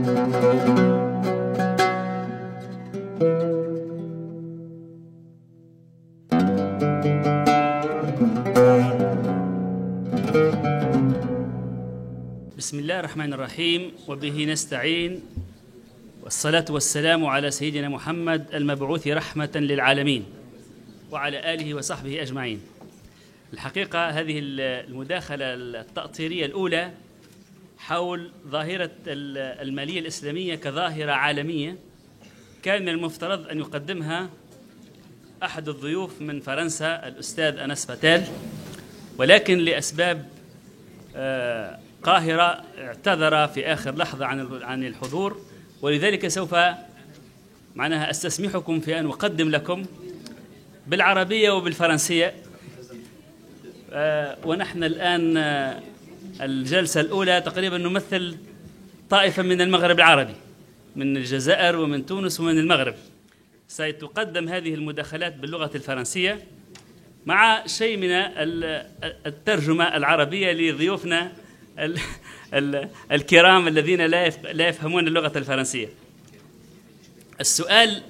بسم الله الرحمن الرحيم وبه نستعين والصلاة والسلام على سيدنا محمد المبعوث رحمة للعالمين وعلى آله وصحبه أجمعين. الحقيقة هذه المداخلة التأطيرية الأولى حول ظاهرة المالية الإسلامية كظاهرة عالمية كان من المفترض أن يقدمها أحد الضيوف من فرنسا الأستاذ أنس باتيل، ولكن لأسباب قاهرة اعتذر في آخر لحظة عن الحضور، ولذلك سوف معناها أستسمحكم في أن أقدم لكم بالعربية وبالفرنسية. ونحن الآن الجلسة الأولى تقريبا نمثل طائفة من المغرب العربي، من الجزائر ومن تونس ومن المغرب. ستقدم هذه المداخلات باللغة الفرنسية مع شيء من الترجمة العربية لضيوفنا الكرام الذين لا يفهمون اللغة الفرنسية. السؤال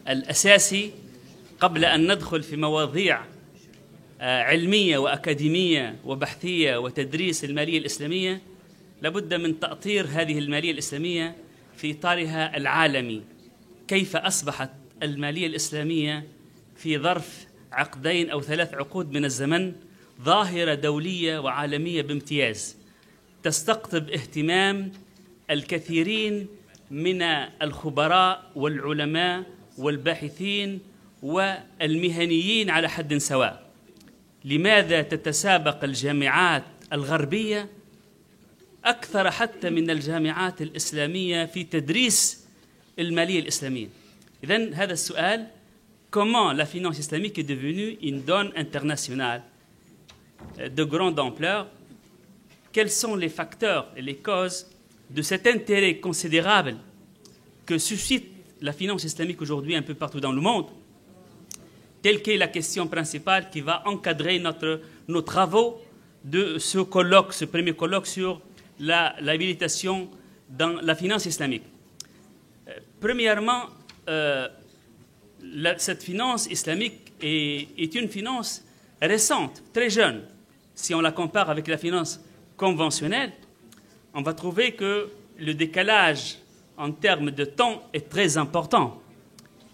الأساسي قبل أن ندخل في مواضيع علمية وأكاديمية وبحثية وتدريس المالية الإسلامية، لابد من تأطير هذه المالية الإسلامية في إطارها العالمي. كيف أصبحت المالية الإسلامية في ظرف عقدين أو 3 عقود من الزمن ظاهرة دولية وعالمية بامتياز، تستقطب اهتمام الكثيرين من الخبراء والعلماء والباحثين والمهنيين على حد سواء. لماذا تتسابق الجامعات الغربية أكثر حتى من الجامعات الإسلامية في تدريس المالية الإسلامية؟ إذن هذا السؤال: comment la finance islamique est devenue une donne internationale de grande ampleur? Quels sont les facteurs et les causes de cet intérêt considérable que suscite la finance islamique aujourd'hui un peu partout dans le monde? Telle qu'est la question principale qui va encadrer nos travaux de ce colloque, ce premier colloque sur l'habilitation dans la finance islamique. Premièrement, cette finance islamique est une finance récente, très jeune. Si on la compare avec la finance conventionnelle, on va trouver que le décalage en termes de temps est très important.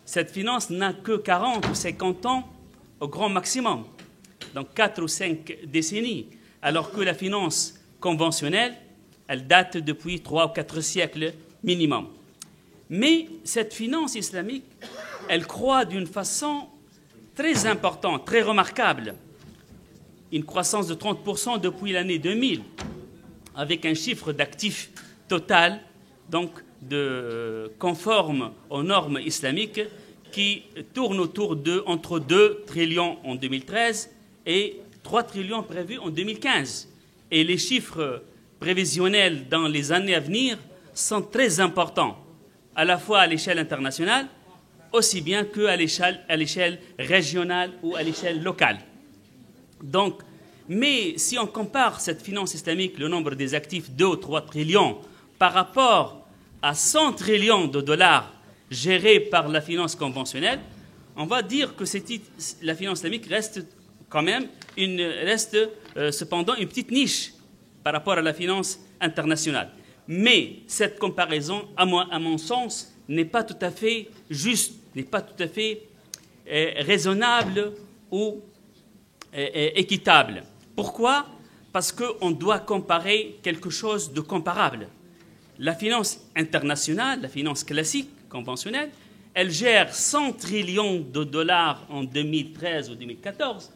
Cette finance n'a que 40 ou 50 ans au grand maximum, donc 4 ou 5 décennies, alors que la finance conventionnelle, elle date depuis 3 ou 4 siècles minimum. Mais cette finance islamique, elle croît d'une façon très importante, très remarquable. Une croissance de 30% depuis l'année 2000, avec un chiffre d'actifs total, donc conforme aux normes islamiques, qui tourne autour entre 2 trillions en 2013 et 3 trillions prévus en 2015. Et les chiffres prévisionnels dans les années à venir sont très importants, à la fois à l'échelle internationale, aussi bien qu'à l'échelle régionale ou à l'échelle locale. Donc, mais si on compare cette finance islamique, le nombre des actifs, 2 ou 3 trillions, par rapport à 100 trillions de dollars gérés par la finance conventionnelle, on va dire que la finance islamique reste quand même cependant une petite niche par rapport à la finance internationale. Mais cette comparaison, à mon sens, n'est pas tout à fait juste, n'est pas tout à fait raisonnable ou équitable. Pourquoi? Parce qu'on doit comparer quelque chose de comparable. La finance internationale, la finance classique, conventionnelle, elle gère 100 trillions de dollars en 2013 ou 2014.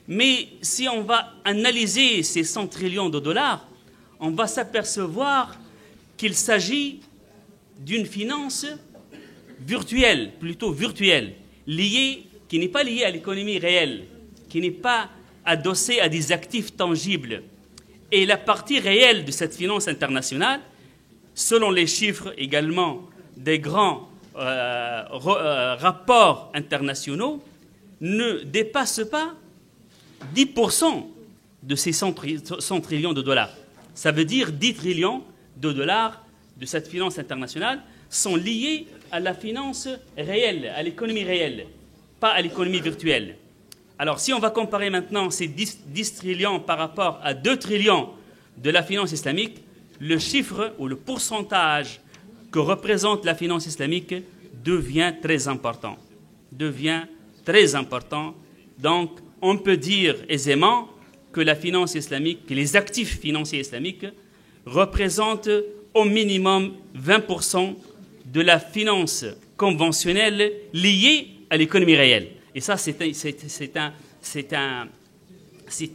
Mais si on va analyser ces 100 trillions de dollars, on va s'apercevoir qu'il s'agit d'une finance virtuelle, plutôt virtuelle, qui n'est pas liée à l'économie réelle, qui n'est pas adossée à des actifs tangibles. Et la partie réelle de cette finance internationale, selon les chiffres également des grands rapports internationaux, ne dépasse pas 10% de ces 100 trillions de dollars. Ça veut dire 10 trillions de dollars de cette finance internationale sont liés à la finance réelle, à l'économie réelle, pas à l'économie virtuelle. Alors, si on va comparer maintenant ces 10 trillions par rapport à 2 trillions de la finance islamique, le chiffre ou le pourcentage que représente la finance islamique devient très important. Donc, on peut dire aisément que la finance islamique, que les actifs financiers islamiques représentent au minimum 20% de la finance conventionnelle liée à l'économie réelle. Et ça, c'est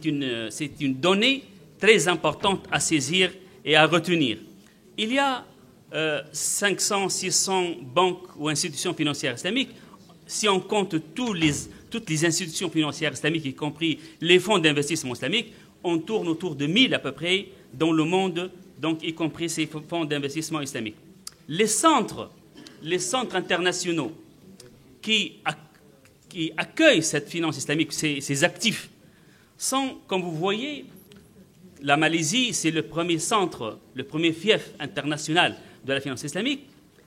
une donnée très importante à saisir et à retenir. Il y a 500, 600 banques ou institutions financières islamiques. Si on compte toutes les institutions financières islamiques, y compris les fonds d'investissement islamiques, on tourne autour de 1000 à peu près dans le monde, donc y compris ces fonds d'investissement islamiques. Les centres internationaux qui accueillent cette finance islamique, ces actifs, sont, comme vous voyez, la Malaisie, c'est le premier centre, le premier fief international de la finance islamique.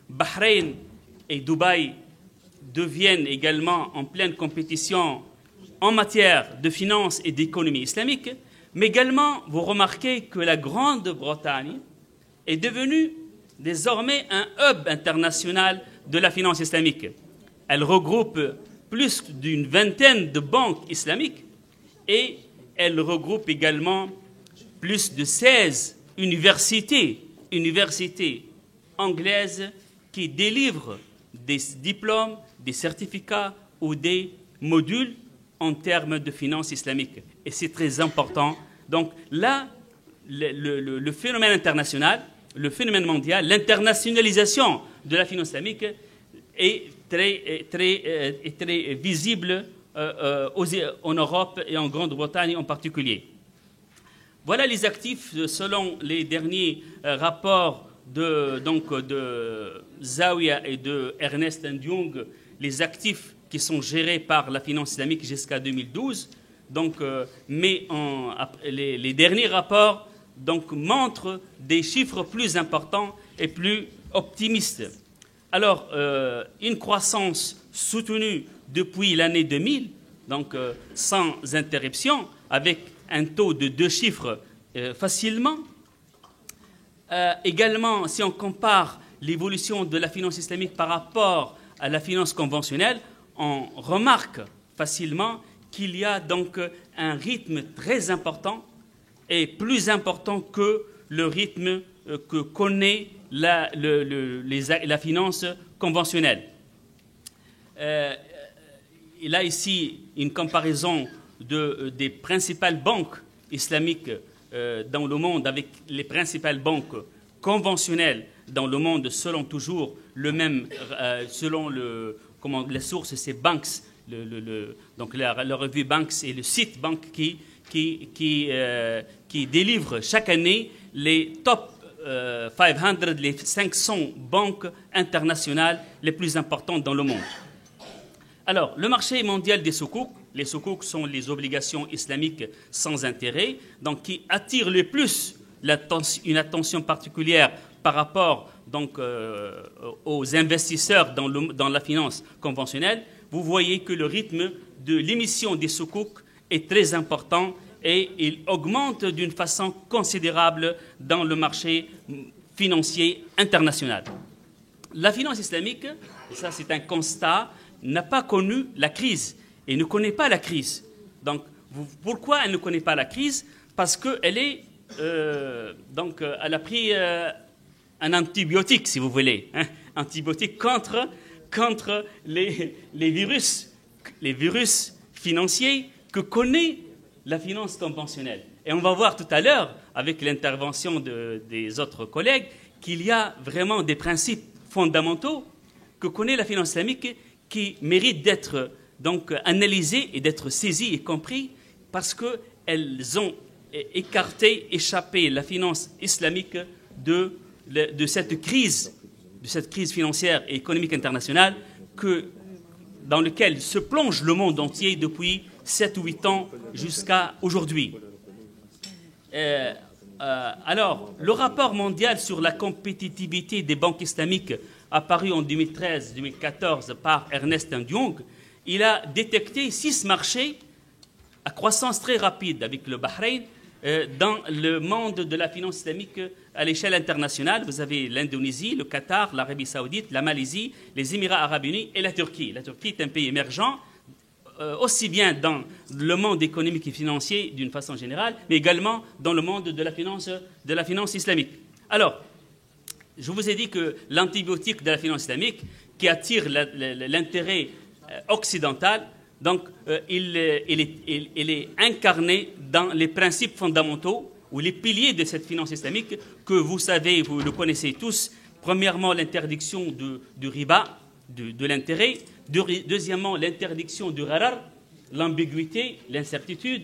Bahreïn et Dubaï deviennent également en pleine compétition en matière de finance et d'économie islamique. Mais également, vous remarquez que la Grande-Bretagne est devenue désormais un hub international de la finance islamique. Elle regroupe plus d'une vingtaine de banques islamiques et elle regroupe également plus de 16 universités anglaises qui délivrent des diplômes, des certificats ou des modules en termes de finance islamique. Et c'est très important. Donc là, le phénomène international, le phénomène mondial, l'internationalisation de la finance islamique est très visible en Europe et en Grande-Bretagne en particulier. Voilà les actifs selon les derniers rapports de Zawiya et de Ernst & Young, les actifs qui sont gérés par la finance islamique jusqu'à 2012. Mais les derniers rapports montrent des chiffres plus importants et plus optimistes. Alors, une croissance soutenue depuis l'année 2000, sans interruption, avec un taux de 2 chiffres facilement. Également, si on compare l'évolution de la finance islamique par rapport à la finance conventionnelle, on remarque facilement qu'il y a donc un rythme très important et plus important que le rythme que connaît la finance conventionnelle. Il y a ici une comparaison des principales banques islamiques dans le monde avec les principales banques conventionnelles dans le monde selon toujours le même, selon les sources, c'est Banks, donc la revue Banks et le site Bank qui délivre chaque année les top 500, les 500 banques internationales les plus importantes dans le monde. Alors, le marché mondial des soukouk, les soukouk sont les obligations islamiques sans intérêt, donc qui attirent le plus une attention particulière par rapport aux investisseurs dans la finance conventionnelle. Vous voyez que le rythme de l'émission des soukouk est très important et il augmente d'une façon considérable dans le marché financier international. La finance islamique, et ça c'est un constat, n'a pas connu la crise et ne connaît pas la crise. Donc, pourquoi elle ne connaît pas la crise? Parce qu'elle est, elle a pris un antibiotique, si vous voulez, antibiotique contre les virus financiers que connaît la finance conventionnelle. Et on va voir tout à l'heure, avec l'intervention des autres collègues, qu'il y a vraiment des principes fondamentaux que connaît la finance islamique qui méritent d'être analysés et d'être saisis et compris parce qu'elles ont échappé la finance islamique de cette crise financière et économique internationale dans laquelle se plonge le monde entier depuis 7 ou 8 ans jusqu'à aujourd'hui. Alors, le rapport mondial sur la compétitivité des banques islamiques apparu en 2013-2014 par Ernst & Young, il a détecté 6 marchés à croissance très rapide avec le Bahreïn dans le monde de la finance islamique à l'échelle internationale. Vous avez l'Indonésie, le Qatar, l'Arabie Saoudite, la Malaisie, les Émirats Arabes Unis et la Turquie. La Turquie est un pays émergent, aussi bien dans le monde économique et financier d'une façon générale, mais également dans le monde de la finance islamique. Alors, je vous ai dit que l'antibiotique de la finance islamique, qui attire l'intérêt occidental, donc il est incarné dans les principes fondamentaux ou les piliers de cette finance islamique que vous savez, vous le connaissez tous. Premièrement, l'interdiction du riba, de l'intérêt. Deuxièmement, l'interdiction du gharar, l'ambiguïté, l'incertitude.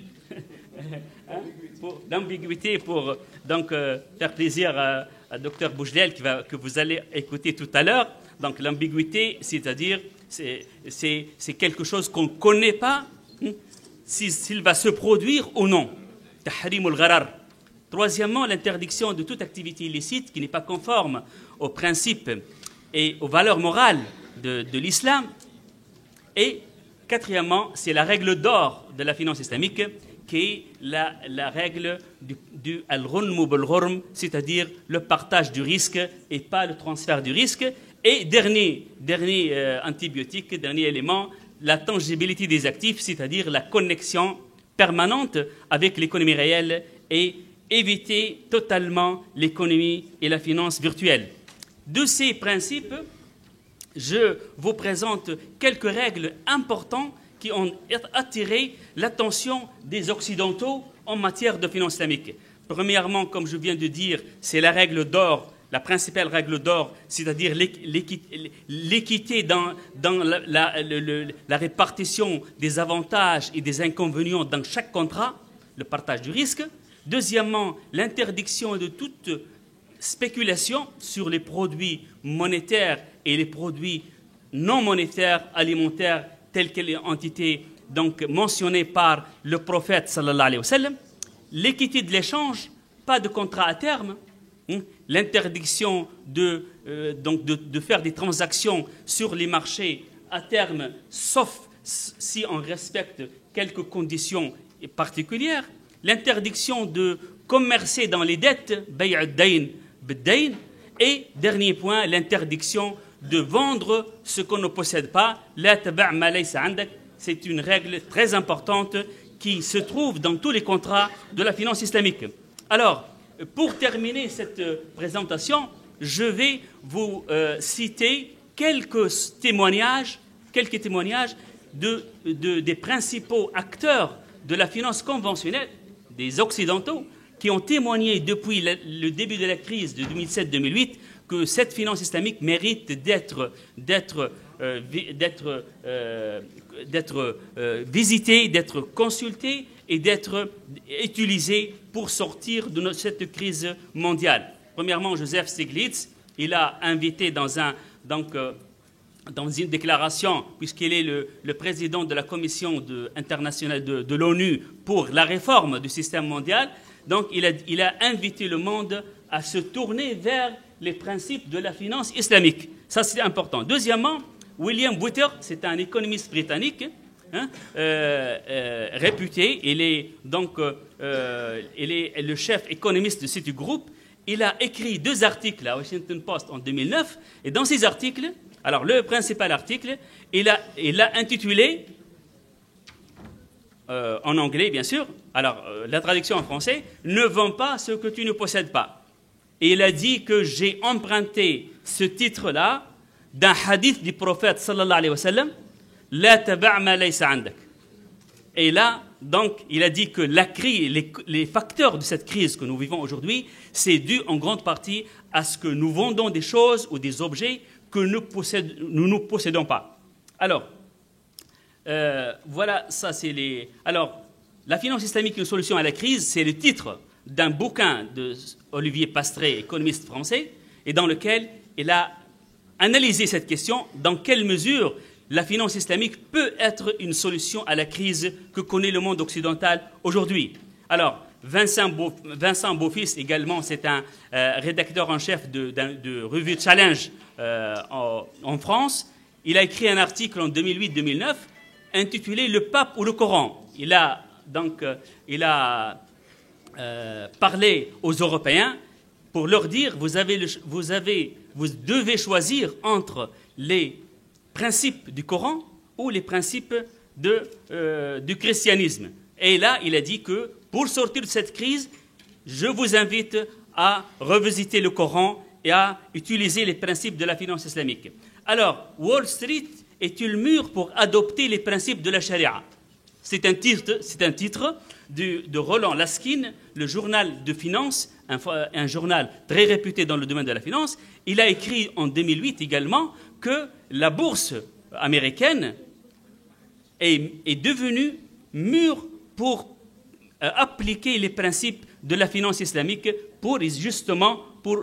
L'ambiguïté pour donc, faire plaisir à Dr Boujdel que vous allez écouter tout à l'heure. Donc l'ambiguïté, c'est-à-dire c'est quelque chose qu'on ne connaît pas, s'il va se produire ou non. Tahrim al-gharar. Troisièmement, l'interdiction de toute activité illicite qui n'est pas conforme aux principes et aux valeurs morales de l'islam. Et quatrièmement, c'est la règle d'or de la finance islamique, qui est la règle du al-ghunm bil-ghurm, c'est-à-dire le partage du risque et pas le transfert du risque. Et dernier antibiotique, dernier élément, la tangibilité des actifs, c'est-à-dire la connexion permanente avec l'économie réelle et éviter totalement l'économie et la finance virtuelle. De ces principes, je vous présente quelques règles importantes qui ont attiré l'attention des Occidentaux en matière de finance islamique. Premièrement, comme je viens de dire, c'est la règle d'or, la principale règle d'or, c'est-à-dire l'équité dans la répartition des avantages et des inconvénients dans chaque contrat, le partage du risque. Deuxièmement, l'interdiction de toute spéculation sur les produits monétaires et les produits non monétaires alimentaires tels qu'ils ont été donc mentionnés par le prophète sallallahu alayhi wa sallam. L'équité de l'échange, pas de contrat à terme. L'interdiction de faire des transactions sur les marchés à terme, sauf si on respecte quelques conditions particulières. L'interdiction de commercer dans les dettes, bay' ad-dayn bid-dayn. Et dernier point, l'interdiction de vendre ce qu'on ne possède pas. La taba' ma laysa 'indak. C'est une règle très importante qui se trouve dans tous les contrats de la finance islamique. Alors, pour terminer cette présentation, je vais vous citer quelques témoignages des principaux acteurs de la finance conventionnelle, des Occidentaux, qui ont témoigné depuis le début de la crise de 2007-2008 que cette finance islamique mérite d'être visitée, d'être consultée et d'être utilisée pour sortir de cette crise mondiale. Premièrement, Joseph Stiglitz, il a invité dans une déclaration, puisqu'il est le président de la commission internationale de l'ONU pour la réforme du système mondial, donc il a invité le monde à se tourner vers les principes de la finance islamique. Ça, c'est important. Deuxièmement, William Witter, c'est un économiste britannique, réputé. Il est le chef économiste de Citigroup. Il a écrit 2 articles à Washington Post en 2009. Et dans ces articles, alors le principal article, il l'a intitulé, en anglais bien sûr, alors la traduction en français, « Ne vends pas ce que tu ne possèdes pas ». Et il a dit que j'ai emprunté ce titre-là d'un hadith du prophète sallallahu alayhi wa sallam, « La taba' ma laysa 'indak ». Et là, donc, il a dit que la crise, les facteurs de cette crise que nous vivons aujourd'hui, c'est dû en grande partie à ce que nous vendons des choses ou des objets que nous ne possédons pas. Alors, voilà, ça c'est les... Alors, la finance islamique, une solution à la crise, c'est le titre d'un bouquin d'Olivier Pastré, économiste français, et dans lequel il a analysé cette question, dans quelle mesure la finance islamique peut être une solution à la crise que connaît le monde occidental aujourd'hui. Alors, Vincent Beaufils également, c'est un rédacteur en chef de revue Challenge en France. Il a écrit un article en 2008-2009 intitulé « Le pape ou le Coran ». Il a parlé aux Européens pour leur dire vous devez choisir entre les principes du Coran ou les principes du christianisme. Et là, il a dit que pour sortir de cette crise, je vous invite à revisiter le Coran et à utiliser les principes de la finance islamique. Alors, Wall Street est-il mûr pour adopter les principes de la charia? C'est un titre de Roland Laskin, le journal de finance, un journal très réputé dans le domaine de la finance. Il a écrit en 2008 également que la bourse américaine est devenue mûre pour appliquer les principes de la finance islamique pour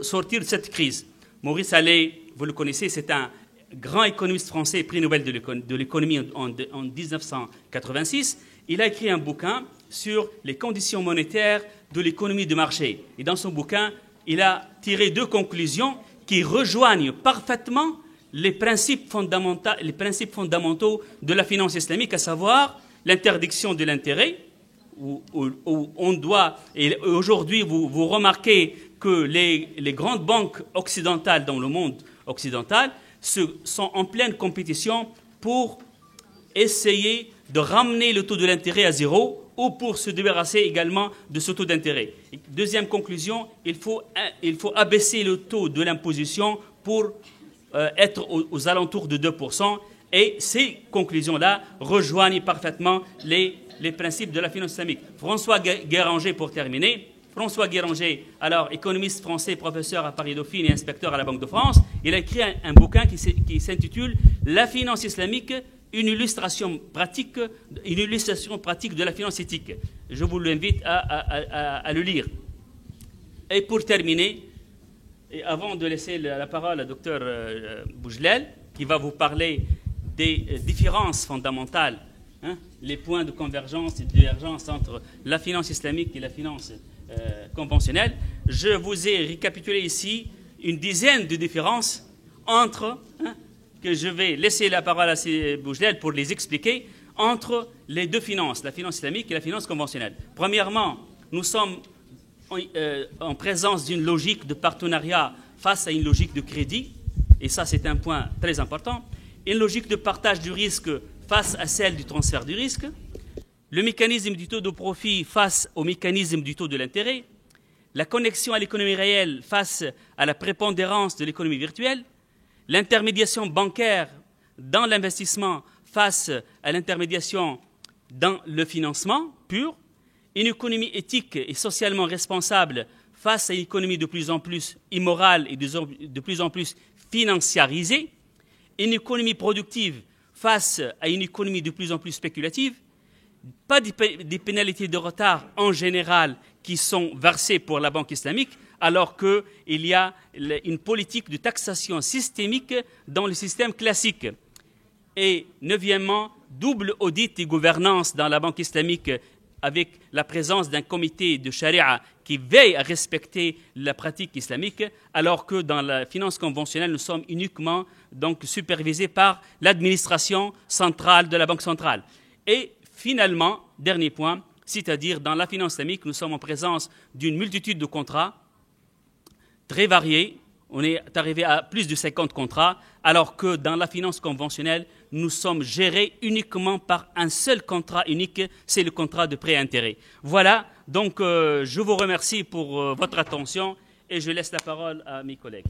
sortir de cette crise. Maurice Allais, vous le connaissez, c'est un grand économiste français, prix Nobel de l'économie en 1986. Il a écrit un bouquin sur les conditions monétaires de l'économie de marché. Et dans son bouquin, il a tiré 2 conclusions qui rejoignent parfaitement les principes fondamentaux de la finance islamique, à savoir l'interdiction de l'intérêt, où on doit, et aujourd'hui vous remarquez que les grandes banques occidentales dans le monde occidental sont en pleine compétition pour essayer de ramener le taux de l'intérêt à 0 ou pour se débarrasser également de ce taux d'intérêt. Deuxième conclusion, il faut abaisser le taux de l'imposition pour être aux alentours de 2%. Et ces conclusions-là rejoignent parfaitement les principes de la finance islamique. François Guéranger, pour terminer. François Guéranger, alors économiste français, professeur à Paris-Dauphine et inspecteur à la Banque de France, il a écrit un bouquin qui s'intitule « La finance islamique, une illustration pratique de la finance éthique ». Je vous l'invite à le lire. Et pour terminer, et avant de laisser la parole à Dr Boujlel, qui va vous parler des différences fondamentales, les points de convergence et de divergence entre la finance islamique et la finance conventionnelle, je vous ai récapitulé ici une dizaine de différences que je vais laisser la parole à Boujlel pour les expliquer, entre les deux finances, la finance islamique et la finance conventionnelle. Premièrement, nous sommes en présence d'une logique de partenariat face à une logique de crédit, et ça c'est un point très important, une logique de partage du risque face à celle du transfert du risque, le mécanisme du taux de profit face au mécanisme du taux de l'intérêt, la connexion à l'économie réelle face à la prépondérance de l'économie virtuelle, l'intermédiation bancaire dans l'investissement face à l'intermédiation dans le financement pur, une économie éthique et socialement responsable face à une économie de plus en plus immorale et de plus en plus financiarisée, une économie productive face à une économie de plus en plus spéculative, pas des pénalités de retard en général qui sont versées pour la Banque islamique, alors qu'il y a une politique de taxation systémique dans le système classique. Et neuvièmement, double audit et gouvernance dans la Banque islamique avec la présence d'un comité de charia qui veille à respecter la pratique islamique, alors que dans la finance conventionnelle, nous sommes uniquement donc supervisés par l'administration centrale de la Banque centrale. Et finalement, dernier point, c'est-à-dire dans la finance islamique, nous sommes en présence d'une multitude de contrats très variés. On est arrivé à plus de 50 contrats, alors que dans la finance conventionnelle, nous sommes gérés uniquement par un seul contrat unique, c'est le contrat de prêt à intérêt. Voilà, donc je vous remercie pour votre attention et je laisse la parole à mes collègues.